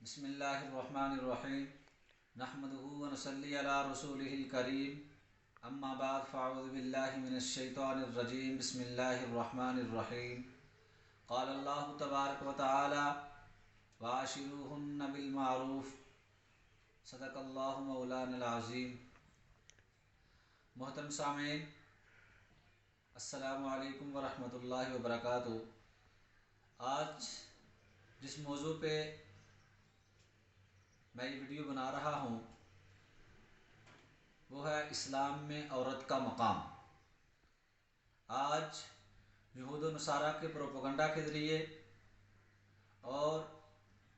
بسم اللہ الرحمن الرحیم نحمده ونصلی علی رسوله الکریم اما بعد فاعوذ باللہ من الشیطان الرجیم بسم اللہ الرحمن الرحیم قال اللہ تبارک و تعالی وعاشروہن بالمعروف صدق اللہ مولانا العظیم۔ محترم سامعین، السلام علیکم ورحمۃ اللہ وبرکاتہ۔ آج جس موضوع پہ میں یہ ویڈیو بنا رہا ہوں وہ ہے اسلام میں عورت کا مقام۔ آج یہود و نصارہ کے پروپیگنڈا کے ذریعے اور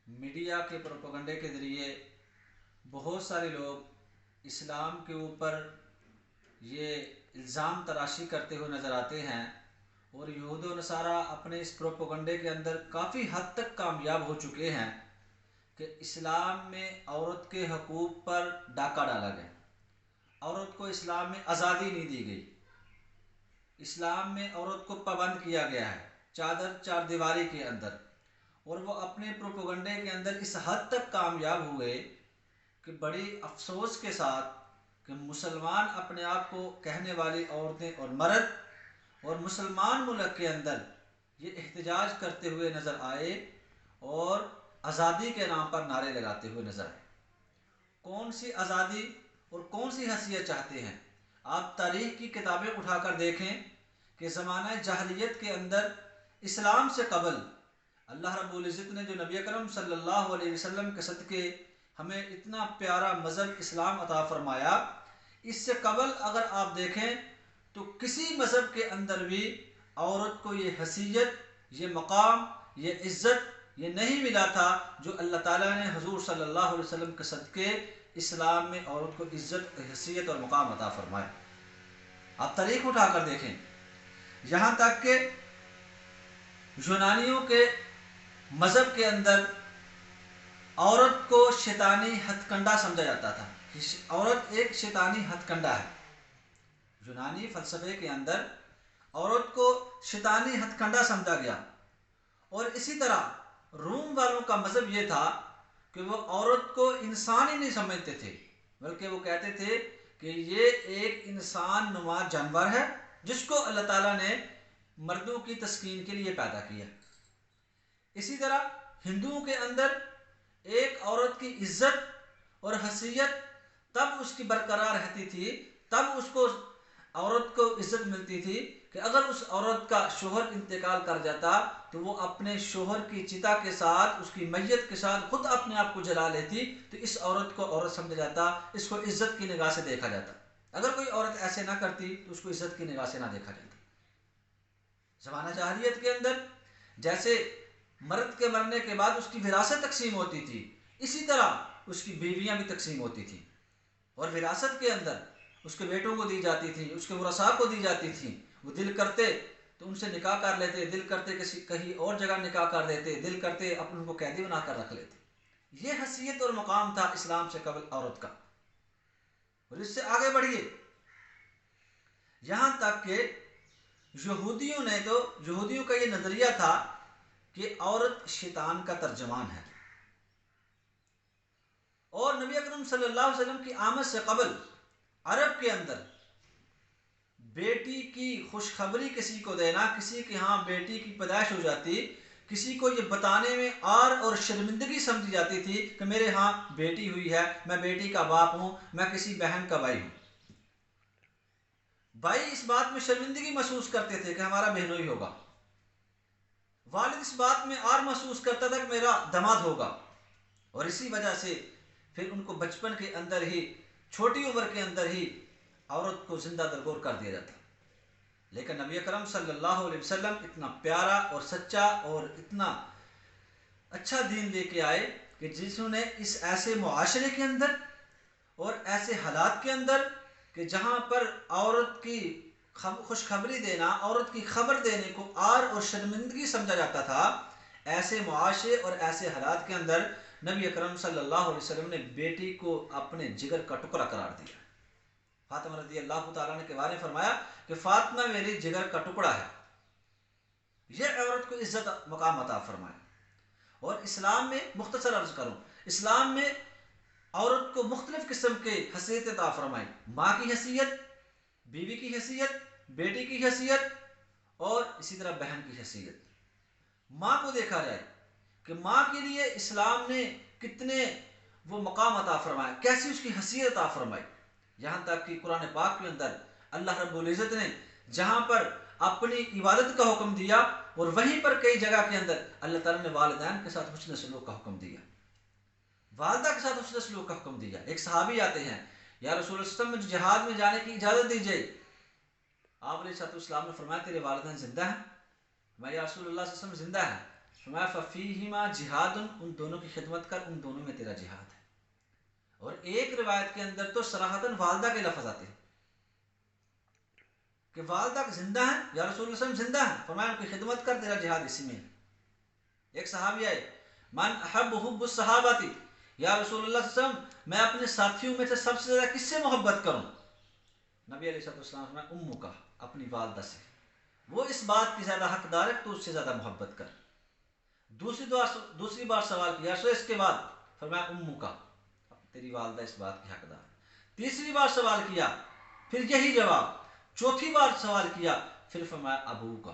میڈیا کے پروپیگنڈے کے ذریعے بہت سارے لوگ اسلام کے اوپر یہ الزام تراشی کرتے ہوئے نظر آتے ہیں، اور یہود و نصارہ اپنے اس پروپیگنڈے کے اندر کافی حد تک کامیاب ہو چکے ہیں کہ اسلام میں عورت کے حقوق پر ڈاکہ ڈالا گیا، عورت کو اسلام میں آزادی نہیں دی گئی، اسلام میں عورت کو پابند کیا گیا ہے چار دیواری کے اندر۔ اور وہ اپنے پروپیگنڈے کے اندر اس حد تک کامیاب ہوئے کہ بڑی افسوس کے ساتھ کہ مسلمان اپنے آپ کو کہنے والی عورتیں اور مرد اور مسلمان ملک کے اندر یہ احتجاج کرتے ہوئے نظر آئے اور آزادی کے نام پر نعرے لگاتے ہوئے نظر آئے۔ کون سی آزادی اور کون سی حیثیت چاہتے ہیں؟ آپ تاریخ کی کتابیں اٹھا کر دیکھیں کہ زمانہ جاہلیت کے اندر اسلام سے قبل اللہ رب العزت نے جو نبی اکرم صلی اللہ علیہ وسلم کے صدقے ہمیں اتنا پیارا مذہب اسلام عطا فرمایا، اس سے قبل اگر آپ دیکھیں تو کسی مذہب کے اندر بھی عورت کو یہ حیثیت، یہ مقام، یہ عزت یہ نہیں ملا تھا جو اللہ تعالیٰ نے حضور صلی اللہ علیہ وسلم کے صدقے اسلام میں عورت کو عزت، حیثیت اور مقام عطا فرمایا۔ آپ تاریخ اٹھا کر دیکھیں، یہاں تک کہ یونانیوں کے مذہب کے اندر عورت کو شیطانی ہتھ کنڈا سمجھا جاتا تھا، عورت ایک شیطانی ہتھ کنڈا ہے۔ یونانی فلسفے کے اندر عورت کو شیطانی ہتھ کنڈا سمجھا گیا، اور اسی طرح روم والوں کا مذہب یہ تھا کہ وہ عورت کو انسان ہی نہیں سمجھتے تھے، بلکہ وہ کہتے تھے کہ یہ ایک انسان نما جانور ہے جس کو اللہ تعالیٰ نے مردوں کی تسکین کے لیے پیدا کیا۔ اسی طرح ہندوؤں کے اندر ایک عورت کی عزت اور حیثیت تب اس کی برقرار رہتی تھی، تب اس کو عورت کو عزت ملتی تھی کہ اگر اس عورت کا شوہر انتقال کر جاتا تو وہ اپنے شوہر کی چتا کے ساتھ، اس کی میت کے ساتھ خود اپنے آپ کو جلا لیتی، تو اس عورت کو عورت سمجھا جاتا، اس کو عزت کی نگاہ سے دیکھا جاتا۔ اگر کوئی عورت ایسے نہ کرتی تو اس کو عزت کی نگاہ سے نہ دیکھا جاتا۔ زمانہ جاہلیت کے اندر جیسے مرد کے مرنے کے بعد اس کی وراثت تقسیم ہوتی تھی، اسی طرح اس کی بیویاں بھی تقسیم ہوتی تھیں، اور وراثت کے اندر اس کے بیٹوں کو دی جاتی تھی، اس کے ورثاء کو دی جاتی تھی۔ وہ دل کرتے تو ان سے نکاح کر لیتے، دل کرتے کہیں اور جگہ نکاح کر دیتے، دل کرتے اپن کو قیدی بنا کر رکھ لیتے۔ یہ حیثیت اور مقام تھا اسلام سے قبل عورت کا۔ اور اس سے آگے بڑھیے، یہاں تک کہ یہودیوں کا یہ نظریہ تھا کہ عورت شیطان کا ترجمان ہے، اور نبی اکرم صلی اللہ علیہ وسلم کی آمد سے قبل عرب کے اندر بیٹی کی خوشخبری کسی کو دینا، کسی کے ہاں بیٹی کی پیدائش ہو جاتی، کسی کو یہ بتانے میں عار اور شرمندگی سمجھی جاتی تھی کہ میرے ہاں بیٹی ہوئی ہے، میں بیٹی کا باپ ہوں، میں کسی بہن کا بھائی ہوں۔ بھائی اس بات میں شرمندگی محسوس کرتے تھے کہ ہمارا بہنوئی ہوگا، والد اس بات میں عار محسوس کرتا تھا کہ میرا داماد ہوگا، اور اسی وجہ سے پھر ان کو بچپن کے اندر ہی، چھوٹی عمر کے اندر ہی عورت کو زندہ درگور کر دیا جاتا۔ لیکن نبی اکرم صلی اللہ علیہ وسلم اتنا پیارا اور سچا اور اتنا اچھا دین لے کے آئے کہ جس نے اس ایسے معاشرے کے اندر اور ایسے حالات کے اندر کہ جہاں پر عورت کی خوشخبری دینا، عورت کی خبر دینے کو عار اور شرمندگی سمجھا جاتا تھا، ایسے معاشرے اور ایسے حالات کے اندر نبی اکرم صلی اللہ علیہ وسلم نے بیٹی کو اپنے جگر کا ٹکڑا قرار دیا۔ فاطمہ رضی اللہ تعالیٰ نے کے بارے میں فرمایا کہ فاطمہ میری جگر کا ٹکڑا ہے۔ یہ عورت کو عزت مقام عطا فرمایا۔ اور اسلام میں مختصر عرض کروں، اسلام میں عورت کو مختلف قسم کے حیثیت عطا فرمائی، ماں کی حیثیت، بیوی کی حیثیت، بیٹی کی حیثیت اور اسی طرح بہن کی حیثیت۔ ماں کو دیکھا جائے کہ ماں کے لیے اسلام نے کتنے وہ مقام عطا فرمایا، کیسی اس کی حیثیت عطا فرمائی، یہاں تک کہ قرآن پاک کے اندر اللہ رب العزت نے جہاں پر اپنی عبادت کا حکم دیا اور وہیں پر کئی جگہ کے اندر اللہ تعالیٰ نے والدین کے ساتھ حسن سلوک کا حکم دیا، والدہ کے ساتھ حسن سلوک کا حکم دیا۔ ایک صحابی آتے ہیں، یا رسول اللہ صلی اللہ علیہ وسلم مجھے جہاد میں جانے کی اجازت دیجیے۔ آپ علیہ السلام نے فرمایا تیرے والدین زندہ ہیں؟ میں یا رسول اللہ صلی اللہ علیہ وسلم زندہ ہیں۔ فرمایا ففیہما جہاد، ان دونوں کی خدمت کر، ان دونوں میں تیرا جہاد ہے۔ اور ایک روایت کے اندر تو صراحتاً والدہ کے لفظ آتے ہیں کہ والدہ زندہ ہیں، یا رسول اللہ صلی اللہ علیہ وسلم زندہ ہیں، فرمایا ان کی خدمت کر، تیرا جہاد اسی میں ہے۔ ایک صحابی آئے، من احب حب الصحابتی، یا رسول اللہ صلی اللہ علیہ وسلم میں اپنے ساتھیوں میں سے سب سے زیادہ کس سے محبت کروں؟ نبی علیہ السلام نے فرمایا امو کا، اپنی والدہ سے، وہ اس بات کی زیادہ حقدار ہے تو اس سے زیادہ محبت کر۔ دوسری بار سوال کیا، سو اس کے بعد فرمایا امو کا، تیری والدہ اس بات کی حقدار۔ تیسری بار سوال کیا، پھر یہی جواب۔ چوتھی بار سوال کیا، پھر فرمایا ابو کا۔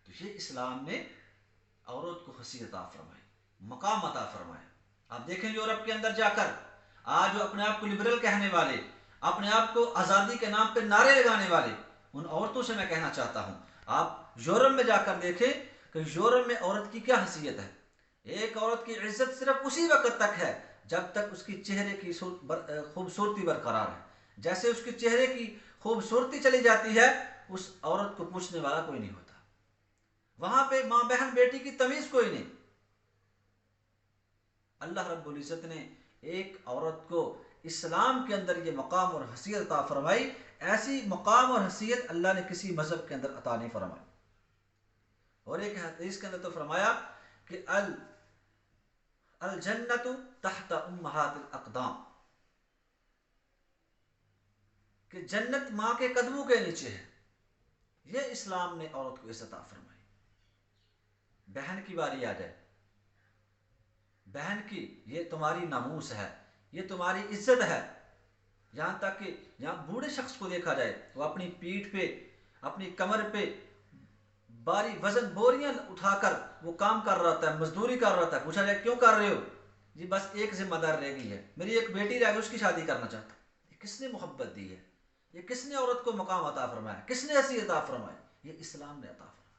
تو یہ اسلام نے عورت کو حیثیت عطا فرمائی، مقام عطا فرمایا۔ آپ دیکھیں یورپ کے اندر جا کر آج جو اپنے آپ کو لبرل کہنے والے، اپنے آپ کو آزادی کے نام پہ نعرے لگانے والے، ان عورتوں سے میں کہنا چاہتا ہوں آپ یورپ میں جا کر دیکھیں کہ یورپ میں عورت کی کیا حیثیت ہے۔ ایک عورت کی عزت صرف اسی وقت تک ہے جب تک اس کی چہرے کی خوبصورتی برقرار ہے۔ جیسے اس کے چہرے کی خوبصورتی چلی جاتی ہے، اس عورت کو پوچھنے والا کوئی نہیں ہوتا، وہاں پہ ماں بہن بیٹی کی تمیز کوئی نہیں۔ اللہ رب العزت نے ایک عورت کو اسلام کے اندر یہ مقام اور حیثیت عطا فرمائی، ایسی مقام اور حیثیت اللہ نے کسی مذہب کے اندر عطا نہیں فرمائی۔ اور ایک حدیث کے اندر تو فرمایا کہ الجنت تحت امہات الاقدام، کہ جنت ماں کے قدموں کے نیچے ہے۔ یہ اسلام نے عورت کو عزت عطا فرمائی۔ بہن کی باری آ جائے، بہن کی یہ تمہاری ناموس ہے، یہ تمہاری عزت ہے۔ یہاں تک کہ یہاں بوڑھے شخص کو دیکھا جائے، وہ اپنی پیٹھ پہ، اپنی کمر پہ باری وزن بوریاں اٹھا کر وہ کام کر رہا ہوتا ہے، مزدوری کر رہا ہوتا ہے۔ پوچھا جائے کیوں کر رہے ہو؟ جی بس ایک ذمہ دار رہ گئی ہے، میری ایک بیٹی رہ گئی، اس کی شادی کرنا چاہتا ہوں۔ یہ کس نے محبت دی ہے؟ یہ کس نے عورت کو مقام عطا فرمایا؟ کس نے حیثیت عطا فرمائی؟ یہ اسلام نے عطا فرمایا۔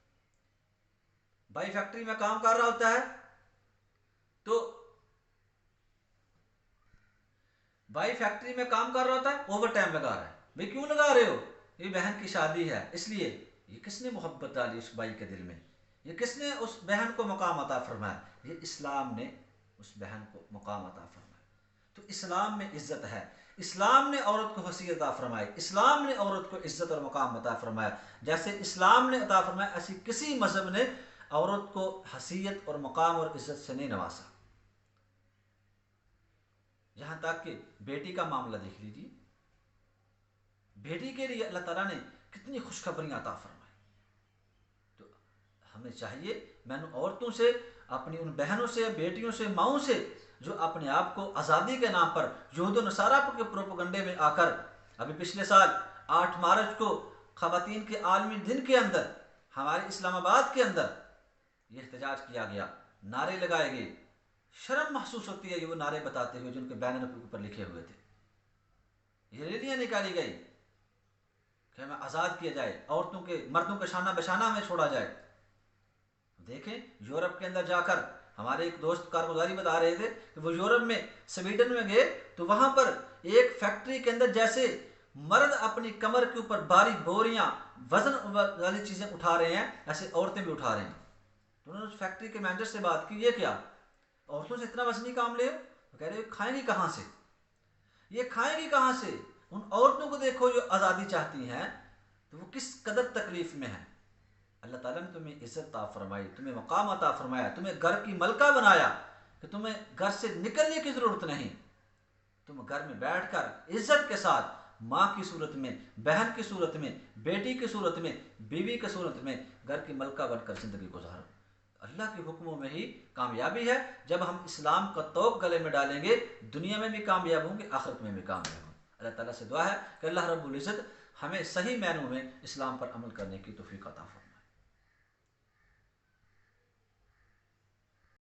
بھائی فیکٹری میں کام کر رہا ہوتا ہے تو بھائی فیکٹری میں کام کر رہا ہوتا ہے، اوور ٹائم لگا رہا ہے۔ بھائی کیوں لگا رہے ہو؟ یہ بہن کی شادی ہے اس لیے۔ یہ کس نے محبت ڈالی اس بھائی کے دل میں؟ یہ کس نے اس بہن کو مقام عطا فرمایا؟ یہ اسلام نے اس بہن کو مقام عطا فرمایا۔ تو اسلام میں عزت ہے، اسلام نے عورت کو حیثیت عطا فرمائی، اسلام نے عورت کو عزت اور مقام عطا فرمایا۔ جیسے اسلام نے عطا فرمایا، ایسی کسی مذہب نے عورت کو حیثیت اور مقام اور عزت سے نہیں نوازا۔ یہاں تک کہ بیٹی کا معاملہ دیکھ لیجیے، بیٹی کے لیے اللہ تعالیٰ نے کتنی خوشخبریاں عطا فرمائی۔ تو ہمیں چاہیے، میں نے عورتوں سے، اپنی ان بہنوں سے، بیٹیوں سے، ماؤں سے جو اپنے آپ کو آزادی کے نام پر یہود و نصارہ کے پروپیگنڈے میں آ کر، ابھی پچھلے سال 8 مارچ کو خواتین کے عالمی دن کے اندر ہمارے اسلام آباد کے اندر یہ احتجاج کیا گیا، نعرے لگائے گئے۔ شرم محسوس ہوتی ہے یہ وہ نعرے بتاتے ہوئے جن کے بینر کے اوپر لکھے ہوئے تھے۔ یہ ریلیاں نکالی گئی کہ ہمیں آزاد کیا جائے، عورتوں کے، مردوں کے شانہ بشانہ میں چھوڑا جائے۔ دیکھیں یورپ کے اندر جا کر ہمارے ایک دوست کارگزاری بتا رہے تھے کہ وہ یورپ میں سویڈن میں گئے تو وہاں پر ایک فیکٹری کے اندر جیسے مرد اپنی کمر کے اوپر بھاری بوریاں وزن والی چیزیں اٹھا رہے ہیں، ایسے عورتیں بھی اٹھا رہے ہیں۔ تو انہوں نے اس فیکٹری کے مینیجر سے بات کی، یہ کیا عورتوں سے اتنا وزنی کام لے؟ وہ کہہ رہے کھائیں گی کہاں سے، یہ کھائیں گی کہاں سے؟ ان عورتوں کو دیکھو جو آزادی چاہتی ہیں تو وہ کس قدر تکلیف میں ہیں۔ اللہ تعالیٰ نے تمہیں عزت عطا فرمائی، تمہیں مقام عطا فرمایا، تمہیں گھر کی ملکہ بنایا کہ تمہیں گھر سے نکلنے کی ضرورت نہیں۔ تم گھر میں بیٹھ کر عزت کے ساتھ ماں کی صورت میں، بہن کی صورت میں، بیٹی کی صورت میں، بیوی کی صورت میں گھر کی ملکہ بن کر زندگی گزارو۔ اللہ کے حکموں میں ہی کامیابی ہے. جب ہم اسلام کا توق گلے میں ڈالیں گے دنیا میں بھی کامیاب ہوں گے، آخرت میں بھی کامیاب ہوں. اللہ تعالیٰ سے دعا ہے کہ اللہ رب العزت ہمیں صحیح معنوں میں اسلام پر عمل کرنے کی توفیق عطا فرمائے.